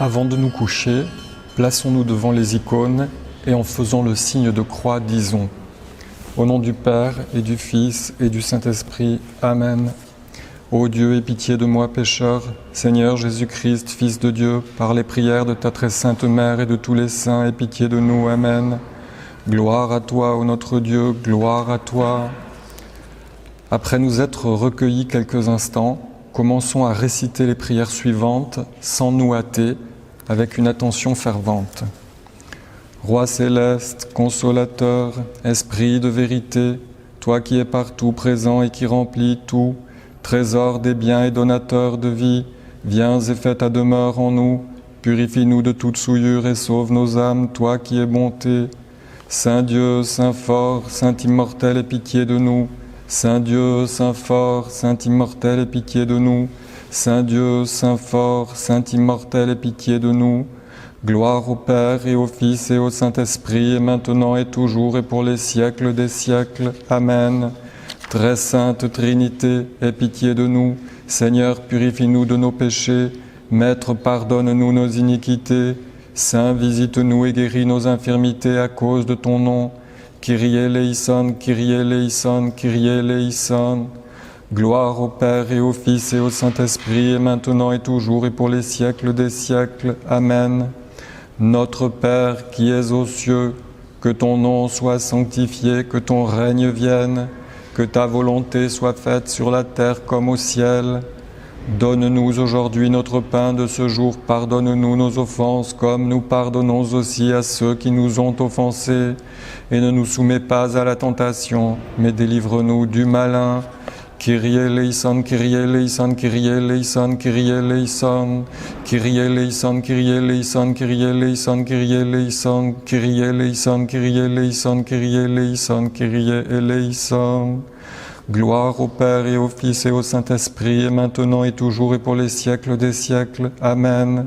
Avant de nous coucher, plaçons-nous devant les icônes et en faisant le signe de croix, disons : au nom du Père et du Fils et du Saint-Esprit. Amen. Ô Dieu, aie pitié de moi, pécheur. Seigneur Jésus-Christ, Fils de Dieu, par les prières de ta très sainte Mère et de tous les saints, aie pitié de nous. Amen. Gloire à toi, ô notre Dieu, gloire à toi. Après nous être recueillis quelques instants, commençons à réciter les prières suivantes sans nous hâter, avec une attention fervente. Roi céleste, consolateur, esprit de vérité, toi qui es partout présent et qui remplis tout, trésor des biens et donateur de vie, viens et fais ta demeure en nous, purifie-nous de toute souillure et sauve nos âmes, toi qui es bonté. Saint Dieu, Saint fort, Saint immortel, aie pitié de nous. Saint Dieu, Saint fort, Saint immortel, aie pitié de nous. Saint Dieu, Saint fort, Saint immortel, aie pitié de nous. Gloire au Père et au Fils et au Saint-Esprit, et maintenant et toujours et pour les siècles des siècles. Amen. Très sainte Trinité, aie pitié de nous. Seigneur, purifie-nous de nos péchés. Maître, pardonne-nous nos iniquités. Saint, visite-nous et guéris nos infirmités à cause de ton nom. Kyrie eleison, Kyrie eleison, Kyrie eleison. Gloire au Père et au Fils et au Saint-Esprit, et maintenant et toujours et pour les siècles des siècles. Amen. Notre Père qui es aux cieux, que ton nom soit sanctifié, que ton règne vienne, que ta volonté soit faite sur la terre comme au ciel. Donne-nous aujourd'hui notre pain de ce jour, pardonne-nous nos offenses comme nous pardonnons aussi à ceux qui nous ont offensés. Et ne nous soumets pas à la tentation, mais délivre-nous du malin. Kyrie eleison, Kyrie eleison, Kyrie eleison, Kyrie eleison. Kyrie eleison, Kyrie eleison, Kyrie eleison, Kyrie eleison. Kyrie eleison, Kyrie eleison, Kyrie eleison, Kyrie eleison. Gloire au Père et au Fils et au Saint-Esprit, et maintenant et toujours et pour les siècles des siècles. Amen.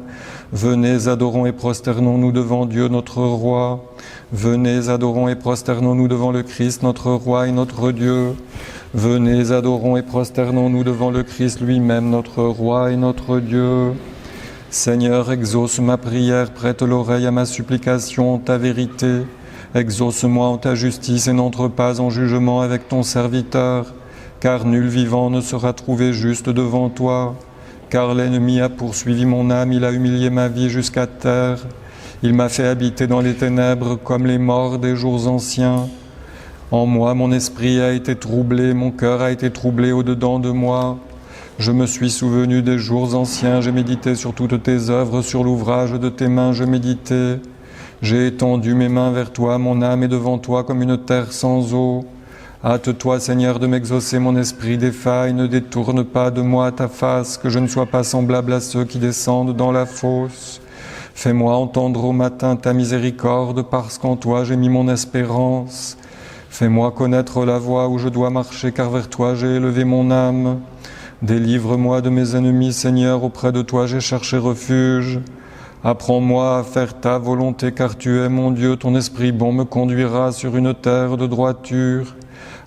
Venez, adorons et prosternons-nous devant Dieu notre Roi. Venez, adorons et prosternons-nous devant le Christ notre Roi et notre Dieu. Venez, adorons et prosternons-nous devant le Christ lui-même notre Roi et notre Dieu. Seigneur, exauce ma prière, prête l'oreille à ma supplication, ta vérité. Exauce-moi en ta justice et n'entre pas en jugement avec ton serviteur, car nul vivant ne sera trouvé juste devant toi. Car l'ennemi a poursuivi mon âme, il a humilié ma vie jusqu'à terre. Il m'a fait habiter dans les ténèbres comme les morts des jours anciens. En moi, mon esprit a été troublé, mon cœur a été troublé au-dedans de moi. Je me suis souvenu des jours anciens, j'ai médité sur toutes tes œuvres, sur l'ouvrage de tes mains je méditais. J'ai étendu mes mains vers toi, mon âme est devant toi comme une terre sans eau. Hâte-toi, Seigneur, de m'exaucer, mon esprit défaille, ne détourne pas de moi ta face, que je ne sois pas semblable à ceux qui descendent dans la fosse. Fais-moi entendre au matin ta miséricorde, parce qu'en toi j'ai mis mon espérance. Fais-moi connaître la voie où je dois marcher, car vers toi j'ai élevé mon âme. Délivre-moi de mes ennemis, Seigneur, auprès de toi j'ai cherché refuge. Apprends-moi à faire ta volonté, car tu es mon Dieu, ton esprit bon me conduira sur une terre de droiture.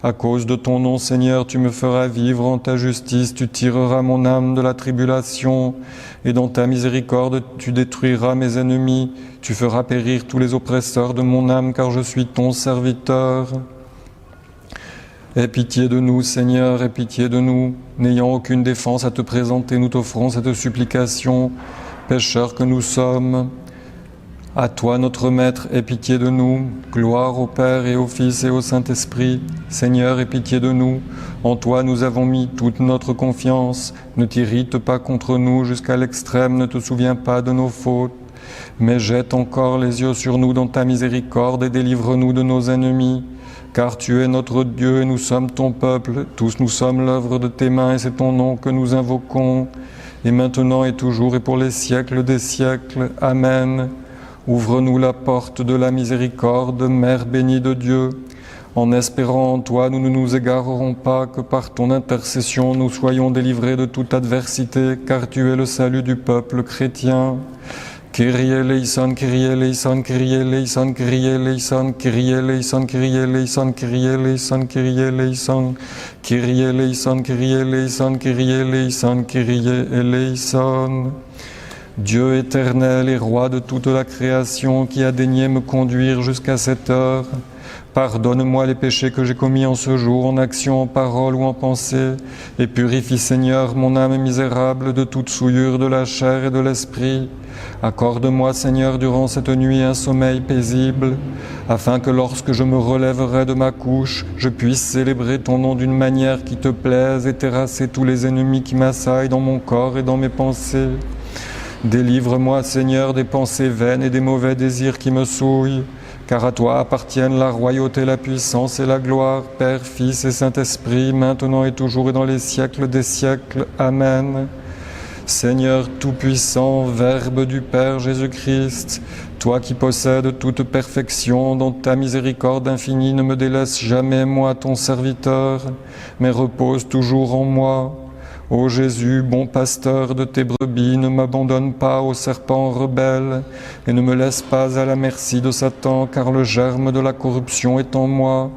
À cause de ton nom, Seigneur, tu me feras vivre en ta justice, tu tireras mon âme de la tribulation, et dans ta miséricorde tu détruiras mes ennemis, tu feras périr tous les oppresseurs de mon âme, car je suis ton serviteur. Aie pitié de nous, Seigneur, aie pitié de nous. N'ayant aucune défense à te présenter, nous t'offrons cette supplication. Pécheurs que nous sommes, à toi notre Maître, aie pitié de nous. Gloire au Père et au Fils et au Saint-Esprit. Seigneur, aie pitié de nous. En toi nous avons mis toute notre confiance. Ne t'irrite pas contre nous jusqu'à l'extrême, ne te souviens pas de nos fautes. Mais jette encore les yeux sur nous dans ta miséricorde et délivre-nous de nos ennemis. Car tu es notre Dieu et nous sommes ton peuple. Tous nous sommes l'œuvre de tes mains et c'est ton nom que nous invoquons. Et maintenant et toujours et pour les siècles des siècles. Amen. Ouvre-nous la porte de la miséricorde, Mère bénie de Dieu. En espérant en toi, nous ne nous égarerons pas, que par ton intercession nous soyons délivrés de toute adversité, car tu es le salut du peuple chrétien. Kyrie eleison, Kyrie eleison, Kyrie eleison, Kyrie eleison, Kyrie eleison, Kyrie eleison, Kyrie eleison, Kyrie eleison, Kyrie eleison, Kyrie eleison, Kyrie eleison, Kyrie eleison. Dieu éternel et roi de toute la création qui a daigné me conduire jusqu'à cette heure, pardonne-moi les péchés que j'ai commis en ce jour, en action, en parole ou en pensée, et purifie, Seigneur, mon âme misérable de toute souillure de la chair et de l'esprit. Accorde-moi, Seigneur, durant cette nuit un sommeil paisible, afin que lorsque je me relèverai de ma couche, je puisse célébrer ton nom d'une manière qui te plaise et terrasser tous les ennemis qui m'assaillent dans mon corps et dans mes pensées. Délivre-moi, Seigneur, des pensées vaines et des mauvais désirs qui me souillent, car à toi appartiennent la royauté, la puissance et la gloire, Père, Fils et Saint-Esprit, maintenant et toujours et dans les siècles des siècles. Amen. Seigneur Tout-Puissant, Verbe du Père Jésus-Christ, toi qui possèdes toute perfection, dans ta miséricorde infinie, ne me délaisse jamais, moi, ton serviteur, mais repose toujours en moi. Ô Jésus, bon pasteur de tes brebis, ne m'abandonne pas au serpent rebelle et ne me laisse pas à la merci de Satan, car le germe de la corruption est en moi.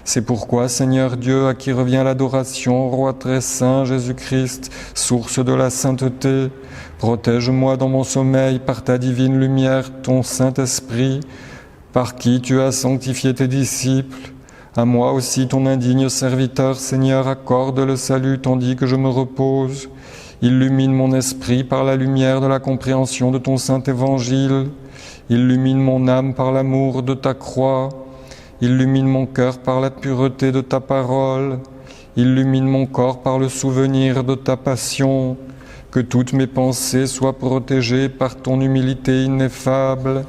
C'est pourquoi, Seigneur Dieu, à qui revient l'adoration, Roi très saint Jésus-Christ, source de la sainteté, protège-moi dans mon sommeil par ta divine lumière, ton Saint-Esprit, par qui tu as sanctifié tes disciples. À moi aussi, ton indigne serviteur, Seigneur, accorde le salut tandis que je me repose. Illumine mon esprit par la lumière de la compréhension de ton saint évangile. Illumine mon âme par l'amour de ta croix. Illumine mon cœur par la pureté de ta parole. Illumine mon corps par le souvenir de ta passion. Que toutes mes pensées soient protégées par ton humilité ineffable.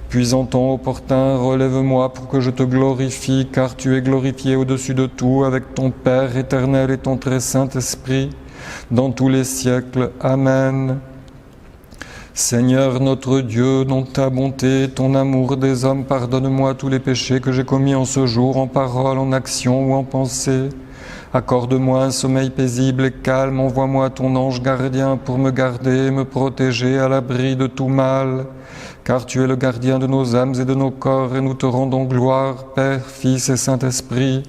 Puis en temps opportun, relève-moi pour que je te glorifie, car tu es glorifié au-dessus de tout avec ton Père éternel et ton très Saint-Esprit, dans tous les siècles. Amen. Seigneur notre Dieu, dans ta bonté, ton amour des hommes, pardonne-moi tous les péchés que j'ai commis en ce jour, en parole, en action ou en pensée. Accorde-moi un sommeil paisible et calme, envoie-moi ton ange gardien pour me garder et me protéger à l'abri de tout mal. Car tu es le gardien de nos âmes et de nos corps, et nous te rendons gloire, Père, Fils et Saint-Esprit,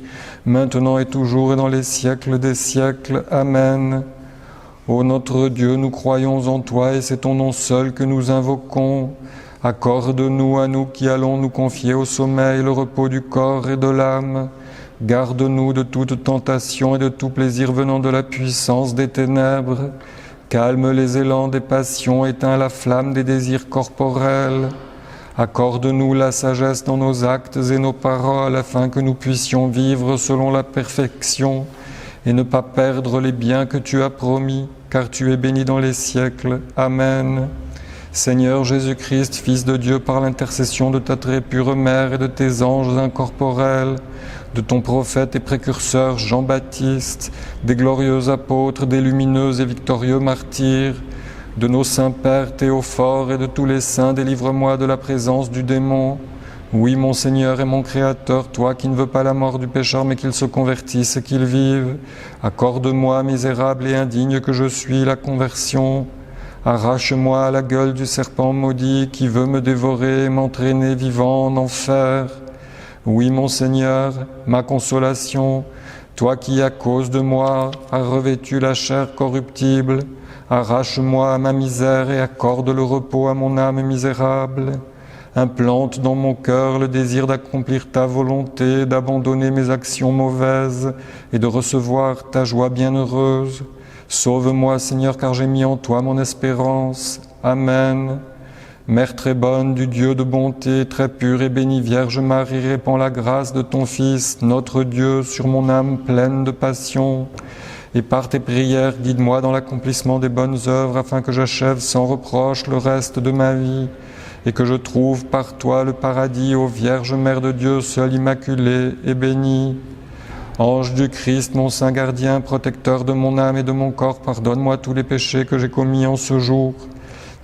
maintenant et toujours et dans les siècles des siècles. Amen. Ô notre Dieu, nous croyons en toi, et c'est ton nom seul que nous invoquons. Accorde-nous à nous qui allons nous confier au sommeil le repos du corps et de l'âme. Garde-nous de toute tentation et de tout plaisir venant de la puissance des ténèbres. Calme les élans des passions, éteins la flamme des désirs corporels. Accorde-nous la sagesse dans nos actes et nos paroles, afin que nous puissions vivre selon la perfection et ne pas perdre les biens que tu as promis, car tu es béni dans les siècles. Amen. Seigneur Jésus-Christ, Fils de Dieu, par l'intercession de ta très pure Mère et de tes anges incorporels, de ton prophète et précurseur Jean-Baptiste, des glorieux apôtres, des lumineux et victorieux martyrs, de nos saints pères Théophore et de tous les saints, délivre-moi de la présence du démon. Oui, mon Seigneur et mon Créateur, toi qui ne veux pas la mort du pécheur, mais qu'il se convertisse et qu'il vive, accorde-moi, misérable et indigne que je suis, la conversion. Arrache-moi à la gueule du serpent maudit qui veut me dévorer et m'entraîner vivant en enfer. Oui, mon Seigneur, ma consolation, toi qui, à cause de moi, as revêtu la chair corruptible, arrache-moi à ma misère et accorde le repos à mon âme misérable. Implante dans mon cœur le désir d'accomplir ta volonté, d'abandonner mes actions mauvaises et de recevoir ta joie bienheureuse. Sauve-moi, Seigneur, car j'ai mis en toi mon espérance. Amen. Mère très bonne du Dieu de bonté, très pure et bénie Vierge Marie, répands la grâce de ton Fils, notre Dieu, sur mon âme pleine de passion. Et par tes prières, guide-moi dans l'accomplissement des bonnes œuvres, afin que j'achève sans reproche le reste de ma vie, et que je trouve par toi le paradis, ô Vierge Mère de Dieu, seule immaculée et bénie. Ange du Christ, mon saint gardien, protecteur de mon âme et de mon corps, pardonne-moi tous les péchés que j'ai commis en ce jour.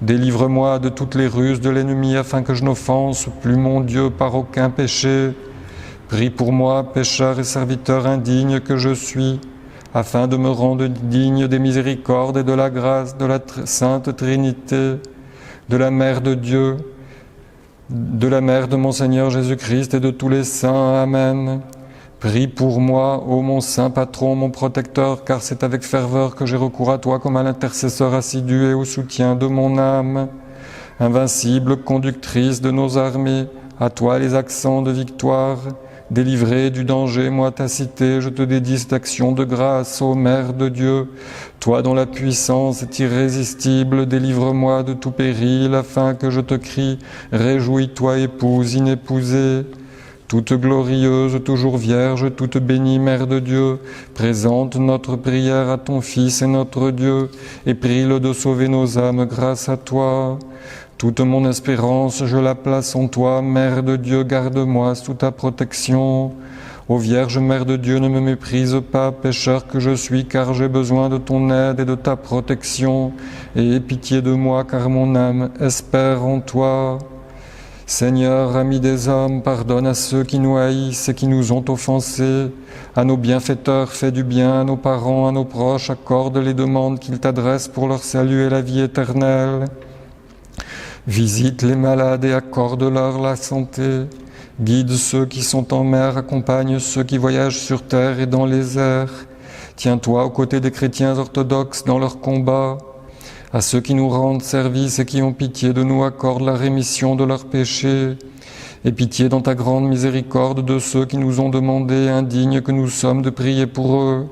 Délivre-moi de toutes les ruses de l'ennemi, afin que je n'offense plus mon Dieu par aucun péché. Prie pour moi, pécheur et serviteur indigne que je suis, afin de me rendre digne des miséricordes et de la grâce de la Sainte Trinité, de la Mère de Dieu, de la Mère de mon Seigneur Jésus-Christ et de tous les saints. Amen. Prie pour moi, ô mon saint patron, mon protecteur, car c'est avec ferveur que j'ai recours à toi comme à l'intercesseur assidu et au soutien de mon âme. Invincible conductrice de nos armées, à toi les accents de victoire. Délivré du danger, moi ta cité, je te dédie cette action de grâce, ô Mère de Dieu. Toi dont la puissance est irrésistible, délivre-moi de tout péril, afin que je te crie, réjouis-toi, épouse inépousée. Toute glorieuse, toujours vierge, toute bénie, Mère de Dieu, présente notre prière à ton Fils et notre Dieu, et prie-le de sauver nos âmes grâce à toi. Toute mon espérance, je la place en toi, Mère de Dieu, garde-moi sous ta protection. Ô Vierge Mère de Dieu, ne me méprise pas, pécheur que je suis, car j'ai besoin de ton aide et de ta protection. Et aie pitié de moi, car mon âme espère en toi. Seigneur, ami des hommes, pardonne à ceux qui nous haïssent et qui nous ont offensés. À nos bienfaiteurs, fais du bien, à nos parents, à nos proches, accorde les demandes qu'ils t'adressent pour leur salut et la vie éternelle. Visite les malades et accorde-leur la santé. Guide ceux qui sont en mer, accompagne ceux qui voyagent sur terre et dans les airs. Tiens-toi aux côtés des chrétiens orthodoxes dans leur combat. À ceux qui nous rendent service et qui ont pitié de nous, accorde la rémission de leurs péchés. Et pitié dans ta grande miséricorde de ceux qui nous ont demandé, indignes que nous sommes, de prier pour eux.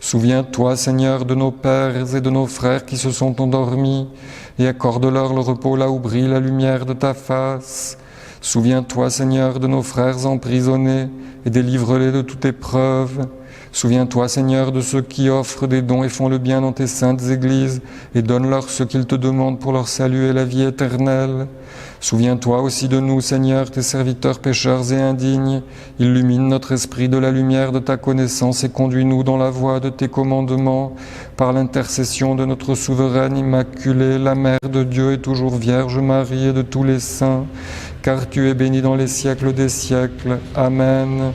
Souviens-toi, Seigneur, de nos pères et de nos frères qui se sont endormis, et accorde-leur le repos là où brille la lumière de ta face. Souviens-toi, Seigneur, de nos frères emprisonnés, et délivre-les de toute épreuve. Souviens-toi, Seigneur, de ceux qui offrent des dons et font le bien dans tes saintes églises, et donne-leur ce qu'ils te demandent pour leur salut et la vie éternelle. Souviens-toi aussi de nous, Seigneur, tes serviteurs pécheurs et indignes. Illumine notre esprit de la lumière de ta connaissance et conduis-nous dans la voie de tes commandements, par l'intercession de notre souveraine immaculée, la Mère de Dieu et toujours Vierge Marie et de tous les saints, car tu es bénie dans les siècles des siècles. Amen.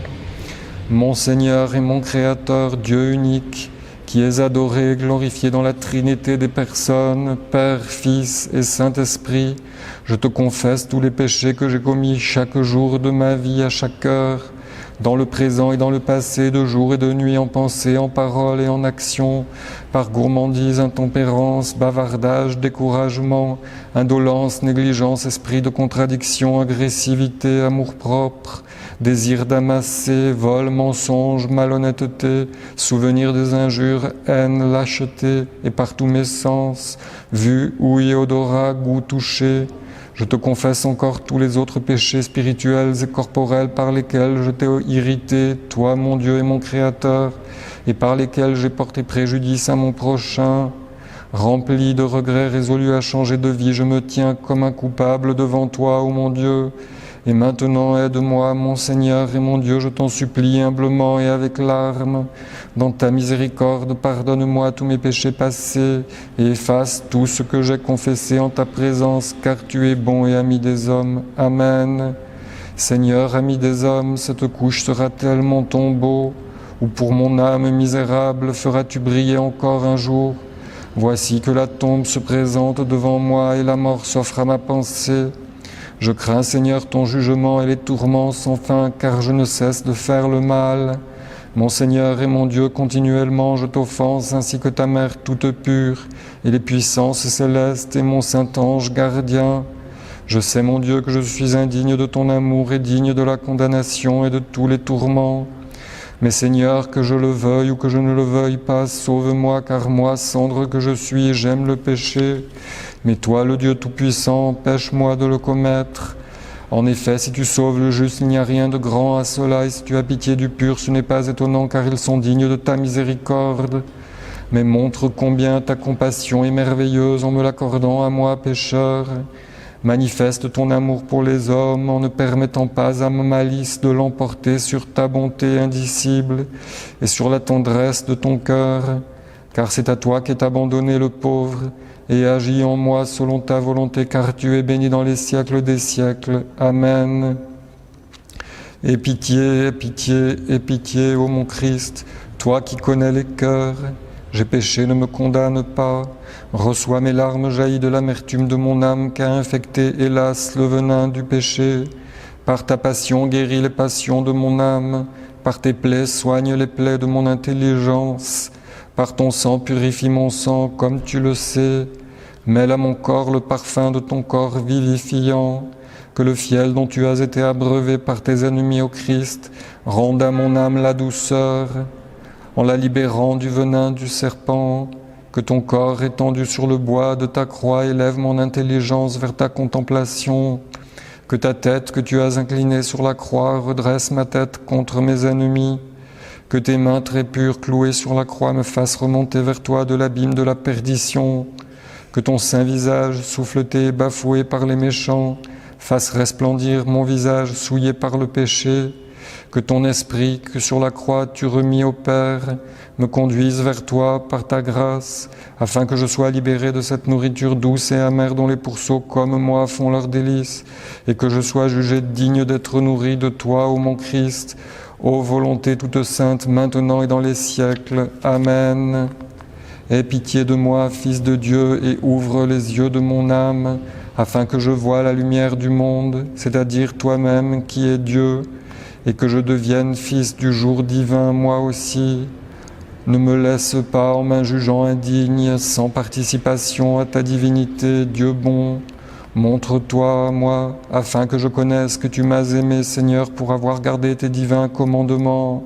Mon Seigneur et mon Créateur, Dieu unique, qui es adoré et glorifié dans la Trinité des personnes, Père, Fils et Saint-Esprit, je te confesse tous les péchés que j'ai commis chaque jour de ma vie à chaque heure, dans le présent et dans le passé, de jour et de nuit, en pensée, en parole et en action, par gourmandise, intempérance, bavardage, découragement, indolence, négligence, esprit de contradiction, agressivité, amour-propre, désir d'amasser, vol, mensonge, malhonnêteté, souvenir des injures, haine, lâcheté, et par tous mes sens, vue, ouïe, odorat, goût, toucher. Je te confesse encore tous les autres péchés spirituels et corporels par lesquels je t'ai irrité, toi mon Dieu et mon Créateur, et par lesquels j'ai porté préjudice à mon prochain. Rempli de regrets résolus à changer de vie, je me tiens comme un coupable devant toi, ô mon Dieu. Et maintenant, aide-moi, mon Seigneur et mon Dieu, je t'en supplie humblement et avec larmes. Dans ta miséricorde, pardonne-moi tous mes péchés passés et efface tout ce que j'ai confessé en ta présence, car tu es bon et ami des hommes. Amen. Seigneur, ami des hommes, cette couche sera-t-elle mon tombeau, ou pour mon âme misérable feras-tu briller encore un jour? Voici que la tombe se présente devant moi et la mort s'offre à ma pensée. Je crains, Seigneur, ton jugement et les tourments sans fin, car je ne cesse de faire le mal. Mon Seigneur et mon Dieu, continuellement je t'offense, ainsi que ta Mère toute pure, et les puissances célestes et mon Saint-Ange gardien. Je sais, mon Dieu, que je suis indigne de ton amour et digne de la condamnation et de tous les tourments. Mais Seigneur, que je le veuille ou que je ne le veuille pas, sauve-moi, car moi, cendre que je suis, j'aime le péché. Mais toi, le Dieu Tout-Puissant, empêche-moi de le commettre. En effet, si tu sauves le juste, il n'y a rien de grand à cela, et si tu as pitié du pur, ce n'est pas étonnant, car ils sont dignes de ta miséricorde. Mais montre combien ta compassion est merveilleuse en me l'accordant à moi, pécheur. Manifeste ton amour pour les hommes en ne permettant pas à ma malice de l'emporter sur ta bonté indicible et sur la tendresse de ton cœur, car c'est à toi qu'est abandonné le pauvre, et agis en moi selon ta volonté, car tu es béni dans les siècles des siècles. Amen. Aie pitié, aie pitié, aie pitié, ô mon Christ, toi qui connais les cœurs. J'ai péché, ne me condamne pas. Reçois mes larmes jaillies de l'amertume de mon âme qu'a infecté, hélas, le venin du péché. Par ta passion, guéris les passions de mon âme. par tes plaies soigne les plaies de mon intelligence. Par ton sang purifie mon sang comme tu le sais. Mêle à mon corps le parfum de ton corps vivifiant. Que le fiel dont tu as été abreuvé par tes ennemis au Christ rende à mon âme la douceur, en la libérant du venin du serpent. Que ton corps étendu sur le bois de ta croix élève mon intelligence vers ta contemplation. Que ta tête que tu as inclinée sur la croix redresse ma tête contre mes ennemis. Que tes mains très pures clouées sur la croix me fassent remonter vers toi de l'abîme de la perdition. Que ton saint visage, souffleté et bafoué par les méchants, fasse resplendir mon visage souillé par le péché. Que ton esprit, que sur la croix tu remis au Père, me conduise vers toi par ta grâce, afin que je sois libéré de cette nourriture douce et amère dont les pourceaux comme moi font leur délice, et que je sois jugé digne d'être nourri de toi, ô mon Christ, ô volonté toute sainte, maintenant et dans les siècles. Amen. Aie pitié de moi, Fils de Dieu, et ouvre les yeux de mon âme, afin que je voie la lumière du monde, c'est-à-dire toi-même qui es Dieu, et que je devienne fils du jour divin moi aussi. Ne me laisse pas en m'injugeant indigne, sans participation à ta divinité, Dieu bon. Montre-toi à moi, afin que je connaisse que tu m'as aimé, Seigneur, pour avoir gardé tes divins commandements.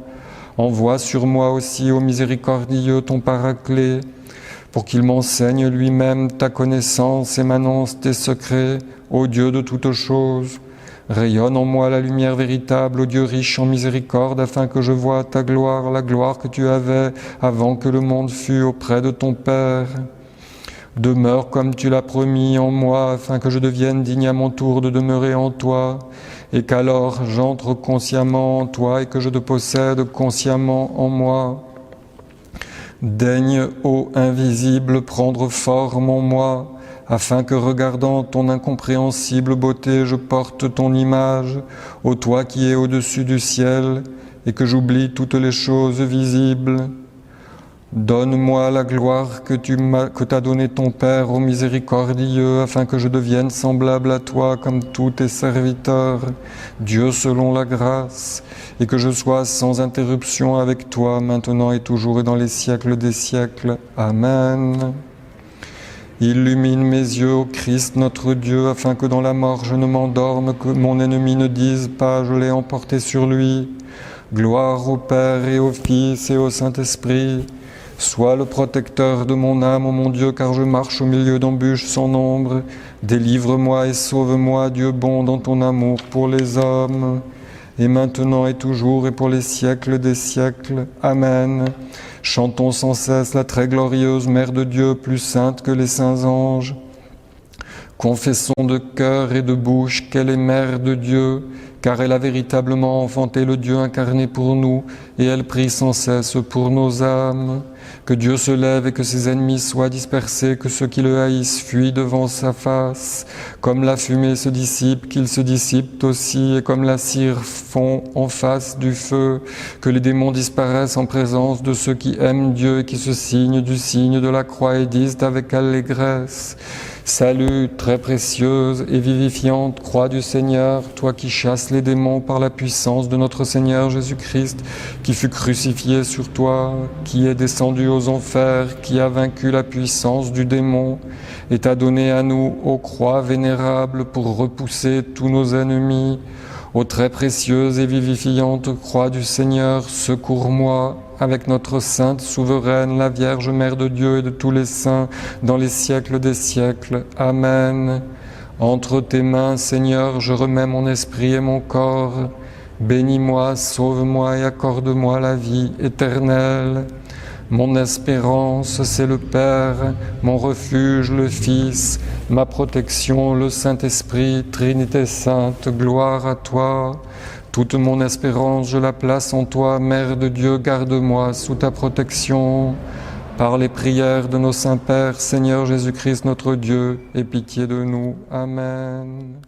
Envoie sur moi aussi, ô miséricordieux, ton Paraclet, pour qu'il m'enseigne lui-même ta connaissance et m'annonce tes secrets, ô Dieu de toutes choses. Rayonne en moi la lumière véritable, ô Dieu riche en miséricorde, afin que je voie ta gloire, la gloire que tu avais avant que le monde fût auprès de ton Père. Demeure comme tu l'as promis en moi, afin que je devienne digne à mon tour de demeurer en toi, et qu'alors j'entre consciemment en toi et que je te possède consciemment en moi. Daigne, ô invisible, prendre forme en moi, afin que regardant ton incompréhensible beauté, je porte ton image, ô toi qui es au-dessus du ciel, et que j'oublie toutes les choses visibles. Donne-moi la gloire que t'a donnée ton Père, ô miséricordieux, afin que je devienne semblable à toi comme tous tes serviteurs, Dieu selon la grâce, et que je sois sans interruption avec toi, maintenant et toujours et dans les siècles des siècles. Amen. Illumine mes yeux, ô Christ notre Dieu, afin que dans la mort je ne m'endorme, que mon ennemi ne dise pas « je l'ai emporté sur lui ». Gloire au Père et au Fils et au Saint-Esprit. Sois le protecteur de mon âme, ô mon Dieu, car je marche au milieu d'embûches sans nombre. Délivre-moi et sauve-moi, Dieu bon, dans ton amour pour les hommes, et maintenant et toujours et pour les siècles des siècles. Amen. Chantons sans cesse la très glorieuse Mère de Dieu, plus sainte que les saints anges. Confessons de cœur et de bouche qu'elle est Mère de Dieu, car elle a véritablement enfanté le Dieu incarné pour nous, et elle prie sans cesse pour nos âmes. Que Dieu se lève et que ses ennemis soient dispersés, que ceux qui le haïssent fuient devant sa face. Comme la fumée se dissipe, qu'ils se dissipent aussi, et comme la cire fond en face du feu, que les démons disparaissent en présence de ceux qui aiment Dieu et qui se signent du signe de la croix et disent avec allégresse: Salut, très précieuse et vivifiante croix du Seigneur, toi qui chasses les démons par la puissance de notre Seigneur Jésus-Christ, qui fut crucifié sur toi, qui est descendu aux enfers, qui a vaincu la puissance du démon, et t'a donné à nous, ô croix vénérable, pour repousser tous nos ennemis. Ô très précieuse et vivifiante croix du Seigneur, secours-moi, avec notre sainte souveraine, la Vierge Mère de Dieu et de tous les saints, dans les siècles des siècles. Amen. Entre tes mains, Seigneur, je remets mon esprit et mon corps. Bénis-moi, sauve-moi et accorde-moi la vie éternelle. Mon espérance, c'est le Père, mon refuge, le Fils, ma protection, le Saint-Esprit, Trinité Sainte, gloire à toi. Toute mon espérance, je la place en toi, Mère de Dieu, garde-moi sous ta protection. Par les prières de nos saints pères, Seigneur Jésus-Christ notre Dieu, aie pitié de nous. Amen.